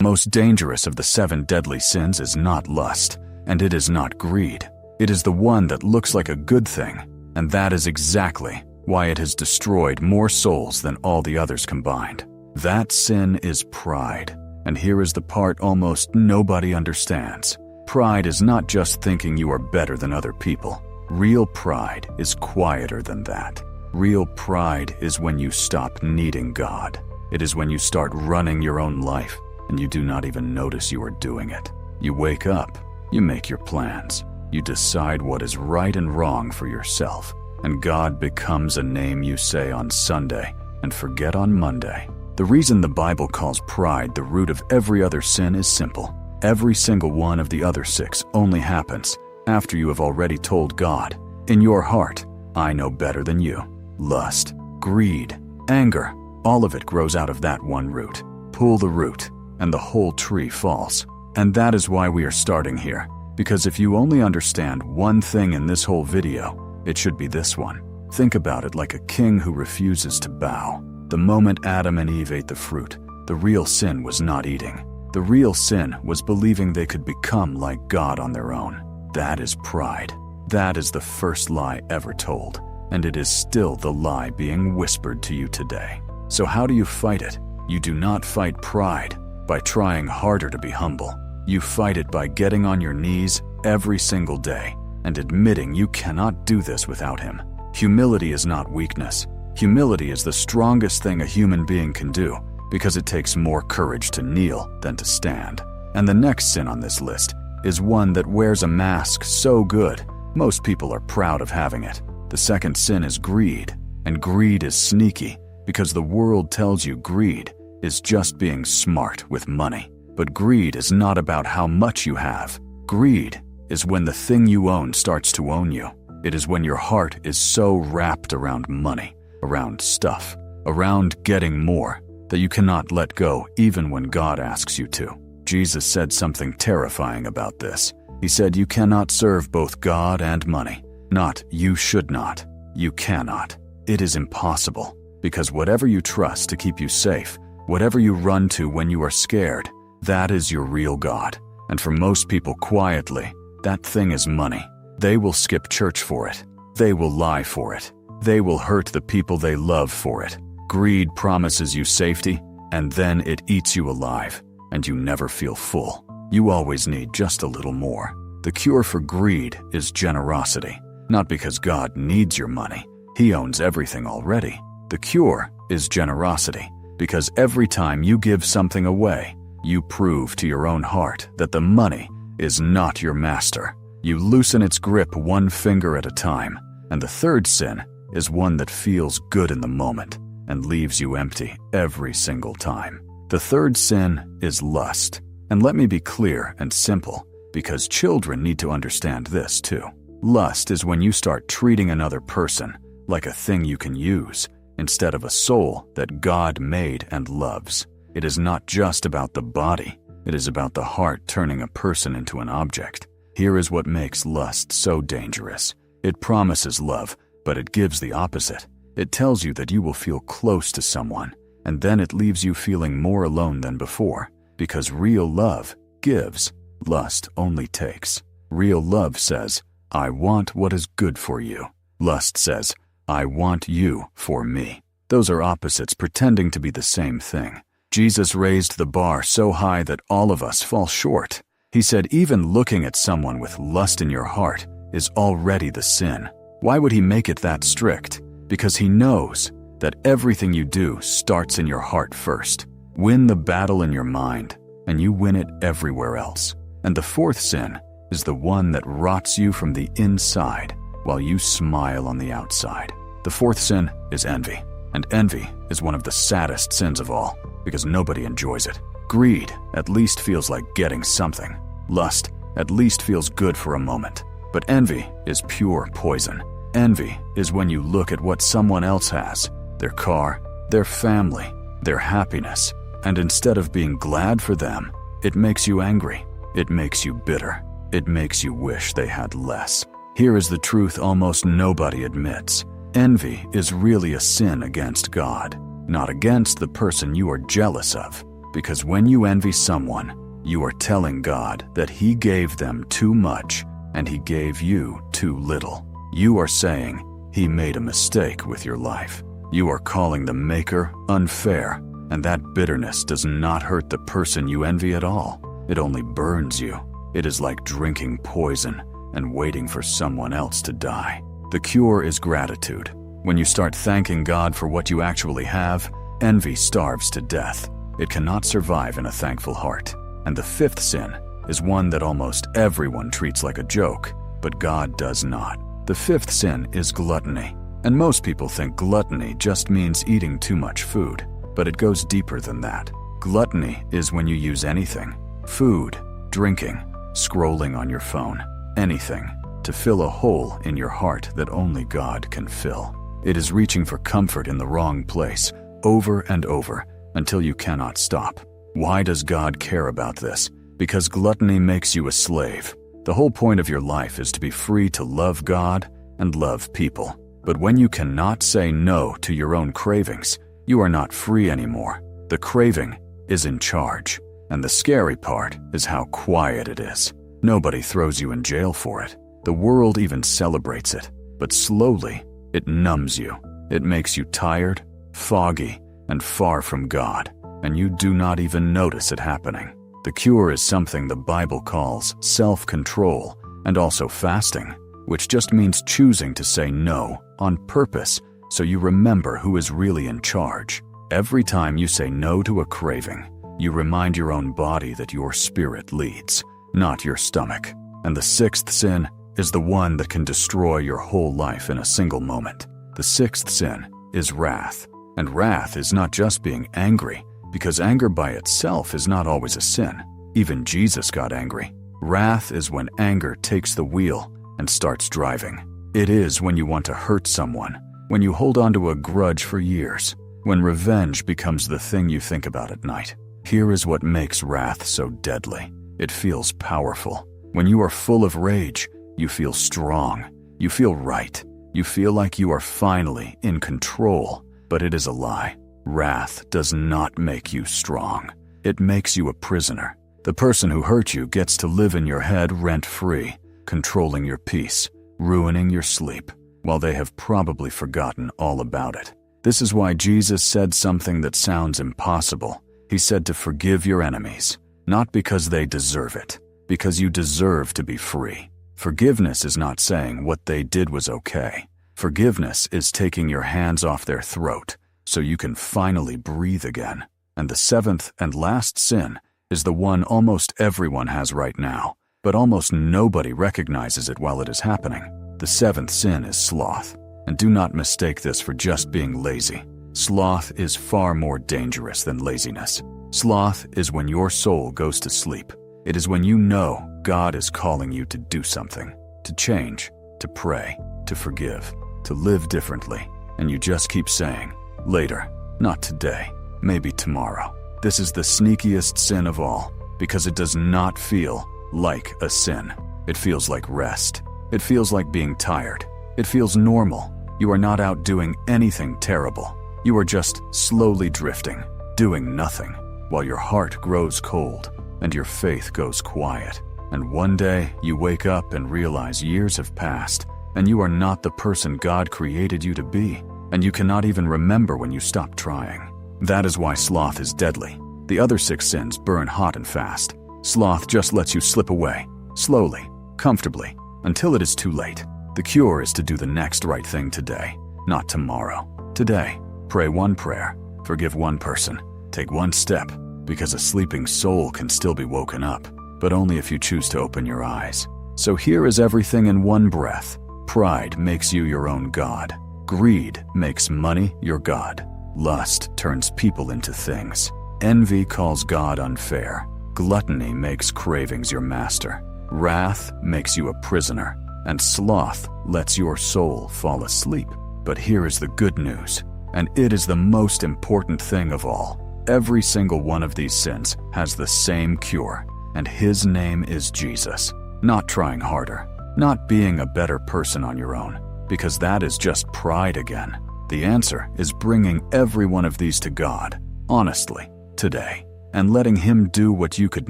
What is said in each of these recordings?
Most dangerous of the 7 deadly sins is not lust, and it is not greed. It is the one that looks like a good thing, and that is exactly why it has destroyed more souls than all the others combined. That sin is pride, and here is the part almost nobody understands. Pride is not just thinking you are better than other people. Real pride is quieter than that. Real pride is when you stop needing God. It is when you start running your own life, and you do not even notice you are doing it. You wake up, you make your plans, you decide what is right and wrong for yourself, and God becomes a name you say on Sunday and forget on Monday. The reason the Bible calls pride the root of every other sin is simple. Every single one of the other 6 only happens after you have already told God, in your heart, I know better than you. Lust, greed, anger, all of it grows out of that one root. Pull the root, and the whole tree falls. And that is why we are starting here, because if you only understand one thing in this whole video, it should be this one. Think about it like a king who refuses to bow. The moment Adam and Eve ate the fruit, the real sin was not eating. The real sin was believing they could become like God on their own. That is pride. That is the first lie ever told, and it is still the lie being whispered to you today. So how do you fight it? You do not fight pride by trying harder to be humble. You fight it by getting on your knees every single day and admitting you cannot do this without Him. Humility is not weakness. Humility is the strongest thing a human being can do because it takes more courage to kneel than to stand. And the next sin on this list is one that wears a mask so good, most people are proud of having it. The second sin is greed, and greed is sneaky because the world tells you greed is just being smart with money. But greed is not about how much you have. Greed is when the thing you own starts to own you. It is when your heart is so wrapped around money, around stuff, around getting more, that you cannot let go even when God asks you to. Jesus said something terrifying about this. He said, you cannot serve both God and money. Not, you should not. You cannot. It is impossible, because whatever you trust to keep you safe, whatever you run to when you are scared, that is your real God. And for most people quietly, that thing is money. They will skip church for it. They will lie for it. They will hurt the people they love for it. Greed promises you safety, and then it eats you alive, and you never feel full. You always need just a little more. The cure for greed is generosity. Not because God needs your money. He owns everything already. The cure is generosity, because every time you give something away, you prove to your own heart that the money is not your master. You loosen its grip one finger at a time. And the third sin is one that feels good in the moment and leaves you empty every single time. The third sin is lust. And let me be clear and simple, because children need to understand this too. Lust is when you start treating another person like a thing you can use, instead of a soul that God made and loves. It is not just about the body. It is about the heart turning a person into an object. Here is what makes lust so dangerous. It promises love, but it gives the opposite. It tells you that you will feel close to someone, and then it leaves you feeling more alone than before, because real love gives. Lust only takes. Real love says, I want what is good for you. Lust says, I want you for me. Those are opposites pretending to be the same thing. Jesus raised the bar so high that all of us fall short. He said even looking at someone with lust in your heart is already the sin. Why would he make it that strict? Because he knows that everything you do starts in your heart first. Win the battle in your mind, and you win it everywhere else. And the fourth sin is the one that rots you from the inside while you smile on the outside. The fourth sin is envy. And envy is one of the saddest sins of all, because nobody enjoys it. Greed at least feels like getting something. Lust at least feels good for a moment. But envy is pure poison. Envy is when you look at what someone else has, their car, their family, their happiness, and instead of being glad for them, it makes you angry. It makes you bitter. It makes you wish they had less. Here is the truth almost nobody admits. Envy is really a sin against God, not against the person you are jealous of. Because when you envy someone, you are telling God that He gave them too much and He gave you too little. You are saying He made a mistake with your life. You are calling the Maker unfair, and that bitterness does not hurt the person you envy at all. It only burns you. It is like drinking poison and waiting for someone else to die. The cure is gratitude. When you start thanking God for what you actually have, envy starves to death. It cannot survive in a thankful heart. And the fifth sin is one that almost everyone treats like a joke, but God does not. The fifth sin is gluttony. And most people think gluttony just means eating too much food, but it goes deeper than that. Gluttony is when you use anything, food, drinking, scrolling on your phone, anything, to fill a hole in your heart that only God can fill. It is reaching for comfort in the wrong place, over and over, until you cannot stop. Why does God care about this? Because gluttony makes you a slave. The whole point of your life is to be free to love God and love people. But when you cannot say no to your own cravings, you are not free anymore. The craving is in charge. And the scary part is how quiet it is. Nobody throws you in jail for it. The world even celebrates it. But slowly, it numbs you. It makes you tired, foggy, and far from God. And you do not even notice it happening. The cure is something the Bible calls self-control and also fasting, which just means choosing to say no on purpose so you remember who is really in charge. Every time you say no to a craving, you remind your own body that your spirit leads, not your stomach. And the sixth sin is the one that can destroy your whole life in a single moment. The sixth sin is wrath. And wrath is not just being angry, because anger by itself is not always a sin. Even Jesus got angry. Wrath is when anger takes the wheel and starts driving. It is when you want to hurt someone, when you hold on to a grudge for years, when revenge becomes the thing you think about at night. Here is what makes wrath so deadly. It feels powerful. When you are full of rage, you feel strong. You feel right. You feel like you are finally in control. But it is a lie. Wrath does not make you strong. It makes you a prisoner. The person who hurt you gets to live in your head rent-free, controlling your peace, ruining your sleep, while they have probably forgotten all about it. This is why Jesus said something that sounds impossible. He said to forgive your enemies, not because they deserve it, because you deserve to be free. Forgiveness is not saying what they did was okay. Forgiveness is taking your hands off their throat so you can finally breathe again. And the seventh and last sin is the one almost everyone has right now, but almost nobody recognizes it while it is happening. The seventh sin is sloth. And do not mistake this for just being lazy. Sloth is far more dangerous than laziness. Sloth is when your soul goes to sleep. It is when you know God is calling you to do something, to change, to pray, to forgive, to live differently, and you just keep saying, later, not today, maybe tomorrow. This is the sneakiest sin of all, because it does not feel like a sin. It feels like rest. It feels like being tired. It feels normal. You are not out doing anything terrible. You are just slowly drifting, doing nothing, while your heart grows cold and your faith goes quiet. And one day you wake up and realize years have passed, and you are not the person God created you to be, and you cannot even remember when you stopped trying. That is why sloth is deadly. The other 6 sins burn hot and fast. Sloth just lets you slip away, slowly, comfortably, until it is too late. The cure is to do the next right thing today, not tomorrow. Today, pray one prayer, forgive one person, take one step, because a sleeping soul can still be woken up, but only if you choose to open your eyes. So here is everything in one breath. Pride makes you your own God. Greed makes money your God. Lust turns people into things. Envy calls God unfair. Gluttony makes cravings your master. Wrath makes you a prisoner. And sloth lets your soul fall asleep. But here is the good news, and it is the most important thing of all. Every single one of these sins has the same cure, and his name is Jesus. Not trying harder, not being a better person on your own, because that is just pride again. The answer is bringing every one of these to God, honestly, today. and letting Him do what you could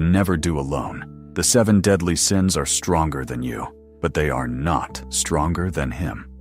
never do alone. The 7 deadly sins are stronger than you, but they are not stronger than Him.